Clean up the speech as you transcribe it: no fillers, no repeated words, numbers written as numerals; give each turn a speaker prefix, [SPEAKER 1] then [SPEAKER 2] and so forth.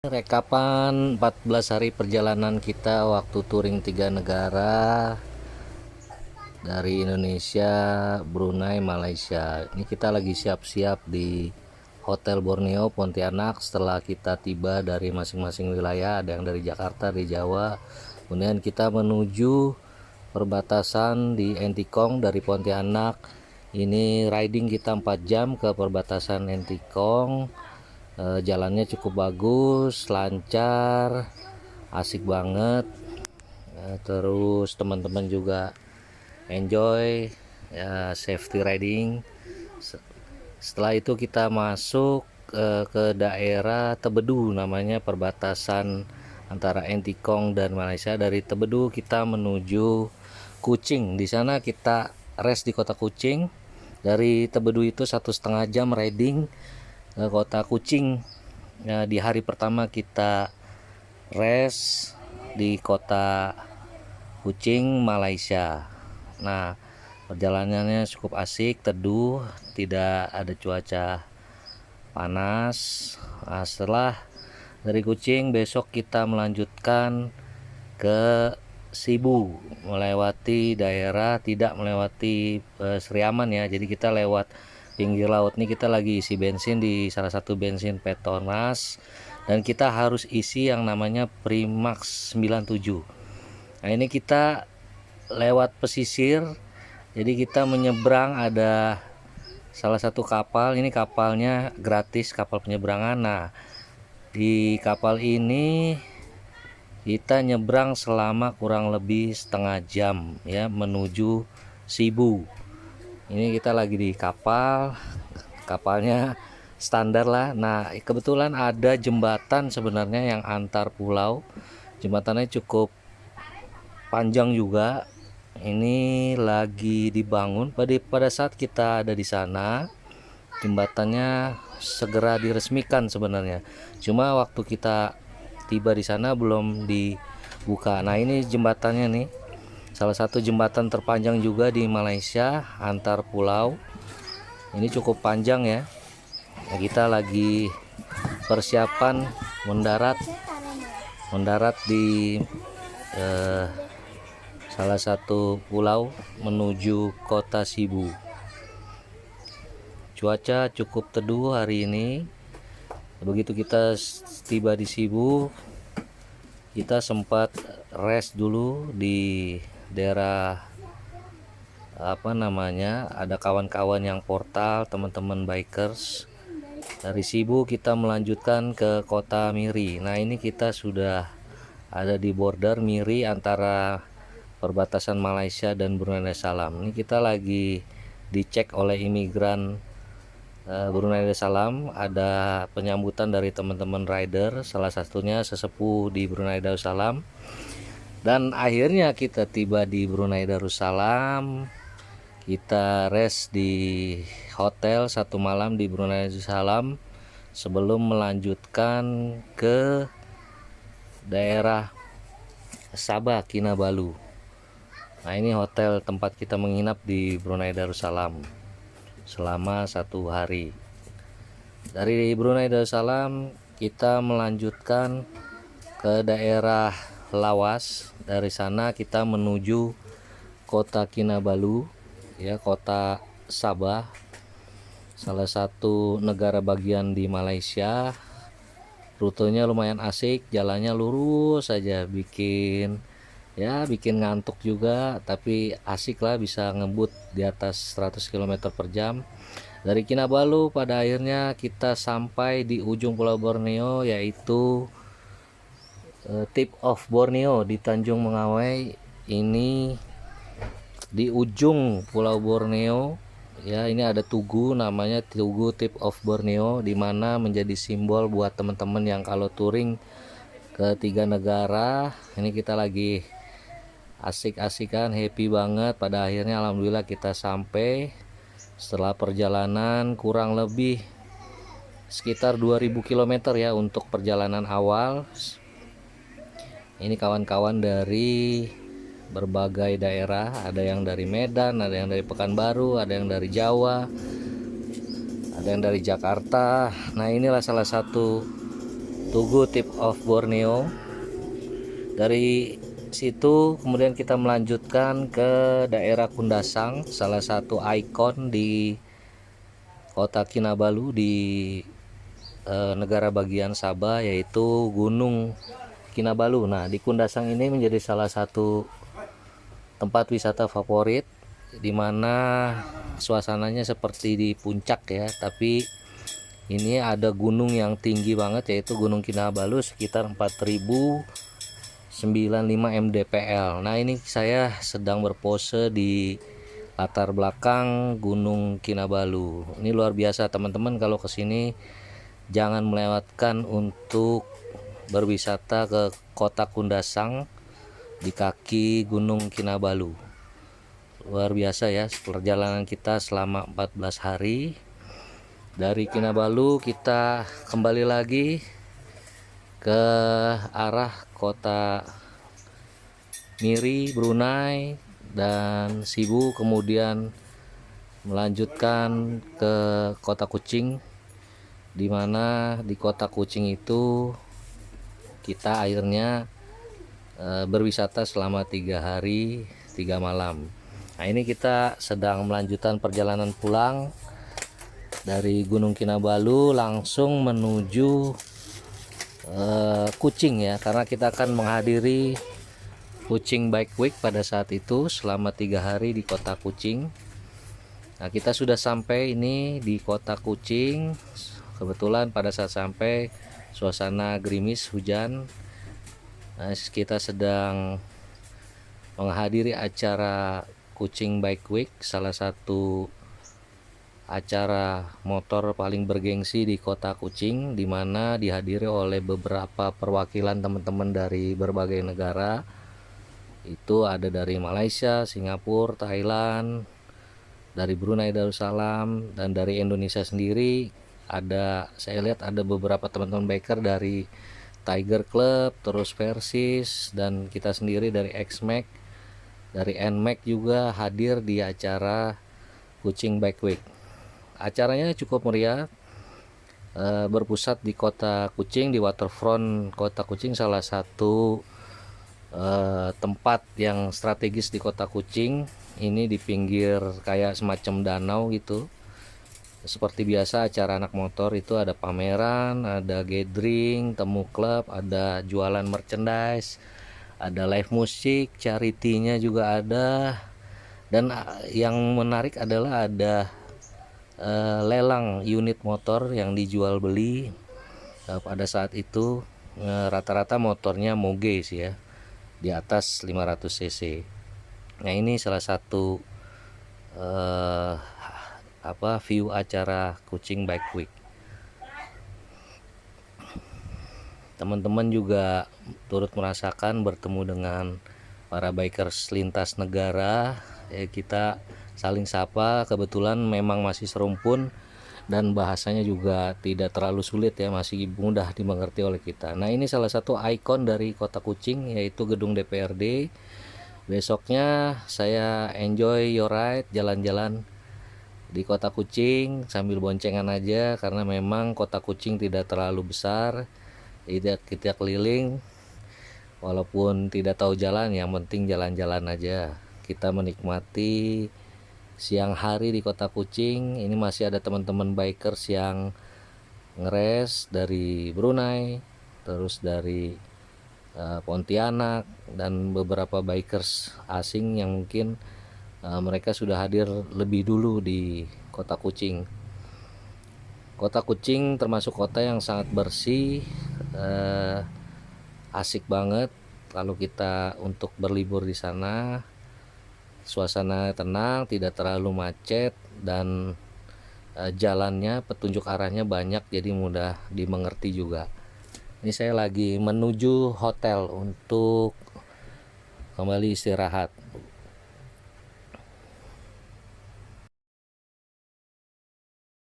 [SPEAKER 1] Rekapan 14 hari perjalanan kita waktu touring 3 negara dari Indonesia, Brunei, Malaysia. Ini kita lagi siap-siap di Hotel Borneo Pontianak setelah kita tiba dari masing-masing wilayah. Ada yang dari Jakarta, di Jawa. Kemudian kita menuju perbatasan di Entikong dari Pontianak. Ini riding kita 4 jam ke perbatasan Entikong. Jalannya cukup bagus, lancar, asik banget. Terus teman-teman juga enjoy ya, safety riding. Setelah itu kita masuk ke daerah Tebedu, namanya perbatasan antara Entikong dan Malaysia. Dari Tebedu kita menuju Kuching. Di sana kita rest di kota Kuching. Dari Tebedu itu 1,5 jam riding ke kota Kuching. Ya, di hari pertama kita rest di kota Kuching, Malaysia. Nah, perjalanannya cukup asik, teduh, tidak ada cuaca panas. Nah, setelah dari Kuching, besok kita melanjutkan ke Sibu, melewati daerah, tidak melewati Seriaman ya. Jadi kita lewat pinggir laut. Nih kita lagi isi bensin di salah satu bensin Petronas, dan kita harus isi yang namanya Primax 97. Nah, ini kita lewat pesisir. Jadi kita menyeberang, ada salah satu kapal. Ini kapalnya gratis, kapal penyeberangan. Nah, di kapal ini kita nyebrang selama kurang lebih setengah jam ya, menuju Sibu. Ini kita lagi di kapalnya standar lah. Nah, kebetulan ada jembatan sebenarnya yang antar pulau. Jembatannya cukup panjang juga. Ini lagi dibangun. Pada saat kita ada di sana, jembatannya segera diresmikan sebenarnya. Cuma waktu kita tiba di sana belum dibuka. Nah, ini jembatannya nih. Salah satu jembatan terpanjang juga di Malaysia antar pulau. Ini cukup panjang ya. Nah, kita lagi persiapan mendarat di salah satu pulau menuju kota Sibu. Cuaca cukup teduh hari ini. Begitu kita tiba di Sibu, kita sempat rest dulu di daerah ada kawan-kawan yang portal, teman-teman bikers. Dari Sibu kita melanjutkan ke kota Miri. Nah, ini kita sudah ada di border Miri antara perbatasan Malaysia dan Brunei Darussalam. Ini kita lagi dicek oleh imigran Brunei Darussalam. Ada penyambutan dari teman-teman rider, salah satunya sesepuh di Brunei Darussalam. Dan akhirnya kita tiba di Brunei Darussalam. Kita rest di hotel 1 malam di Brunei Darussalam sebelum melanjutkan ke daerah Sabah Kinabalu. Nah, ini hotel tempat kita menginap di Brunei Darussalam selama 1 hari. Dari Brunei Darussalam kita melanjutkan ke daerah Lawas. Dari sana kita menuju kota Kinabalu ya, kota Sabah, salah satu negara bagian di Malaysia. Rutenya lumayan asik, jalannya lurus saja, bikin ngantuk juga, tapi asik lah, bisa ngebut di atas 100 km per jam. Dari Kinabalu pada akhirnya kita sampai di ujung Pulau Borneo, yaitu Tip of Borneo di Tanjung Mengawai. Ini di ujung Pulau Borneo ya, ini ada tugu, namanya Tugu Tip of Borneo, di mana menjadi simbol buat teman-teman yang kalau touring ke 3 negara. Ini kita lagi asik-asikan, happy banget. Pada akhirnya alhamdulillah kita sampai setelah perjalanan kurang lebih sekitar 2000 km ya untuk perjalanan awal. Ini kawan-kawan dari berbagai daerah, ada yang dari Medan, ada yang dari Pekanbaru, ada yang dari Jawa, ada yang dari Jakarta. Nah, inilah salah satu Tugu Tip of Borneo. Dari situ kemudian kita melanjutkan ke daerah Kundasang, salah satu ikon di kota Kinabalu di negara bagian Sabah, yaitu Gunung Kinabalu. Nah, di Kundasang ini menjadi salah satu tempat wisata favorit di mana suasananya seperti di puncak ya, tapi ini ada gunung yang tinggi banget, yaitu Gunung Kinabalu sekitar 4095 mdpl. Nah, ini saya sedang berpose di latar belakang Gunung Kinabalu. Ini luar biasa teman-teman, kalau kesini jangan melewatkan untuk berwisata ke kota Kundasang di kaki Gunung Kinabalu. Luar biasa ya perjalanan kita selama 14 hari. Dari Kinabalu kita kembali lagi ke arah kota Miri, Brunei, dan Sibu, kemudian melanjutkan ke kota Kuching, di mana di kota Kuching itu kita akhirnya berwisata selama 3 hari 3 malam. Nah, ini kita sedang melanjutkan perjalanan pulang dari Gunung Kinabalu langsung menuju Kuching ya, karena kita akan menghadiri Kuching Bike Week pada saat itu selama 3 hari di kota Kuching. Nah, kita sudah sampai ini di kota Kuching. Kebetulan pada saat sampai suasana gerimis hujan. Nah, kita sedang menghadiri acara Kuching Bike Week, salah satu acara motor paling bergengsi di kota Kuching, di mana dihadiri oleh beberapa perwakilan teman-teman dari berbagai negara. Itu ada dari Malaysia, Singapura, Thailand, dari Brunei Darussalam, dan dari Indonesia sendiri ada, saya lihat ada beberapa teman-teman biker dari Tiger Club, terus Versys, dan kita sendiri dari X-Mac, dari NMAX juga hadir di acara Kuching Bike Week. Acaranya cukup meriah, berpusat di kota Kuching, di waterfront kota Kuching, salah satu tempat yang strategis di kota Kuching. Ini di pinggir kayak semacam danau gitu. Seperti biasa acara anak motor itu ada pameran, ada gathering, temu klub, ada jualan merchandise, ada live musik, charity-nya juga ada. Dan yang menarik adalah ada lelang unit motor yang dijual beli. Pada saat itu rata-rata motornya Moge sih ya, di atas 500 cc. Nah, ini salah satu view acara Kuching Bike Week. Teman-teman juga turut merasakan bertemu dengan para bikers lintas negara ya, kita saling sapa. Kebetulan memang masih serumpun dan bahasanya juga tidak terlalu sulit ya, masih mudah dimengerti oleh kita. Nah, ini salah satu ikon dari kota Kuching, yaitu gedung DPRD. Besoknya saya enjoy your ride, jalan-jalan di kota Kuching sambil boncengan aja, karena memang kota Kuching tidak terlalu besar. Kita keliling walaupun tidak tahu jalan, yang penting jalan-jalan aja. Kita menikmati siang hari di kota Kuching. Ini masih ada teman-teman bikers yang ngeres dari Brunei, terus dari Pontianak, dan beberapa bikers asing yang mungkin mereka sudah hadir lebih dulu di kota Kuching. Kota Kuching termasuk kota yang sangat bersih, asik banget kalau kita untuk berlibur di sana. Suasana tenang, tidak terlalu macet, dan jalannya, petunjuk arahnya banyak, jadi mudah dimengerti juga. Ini saya lagi menuju hotel untuk kembali istirahat.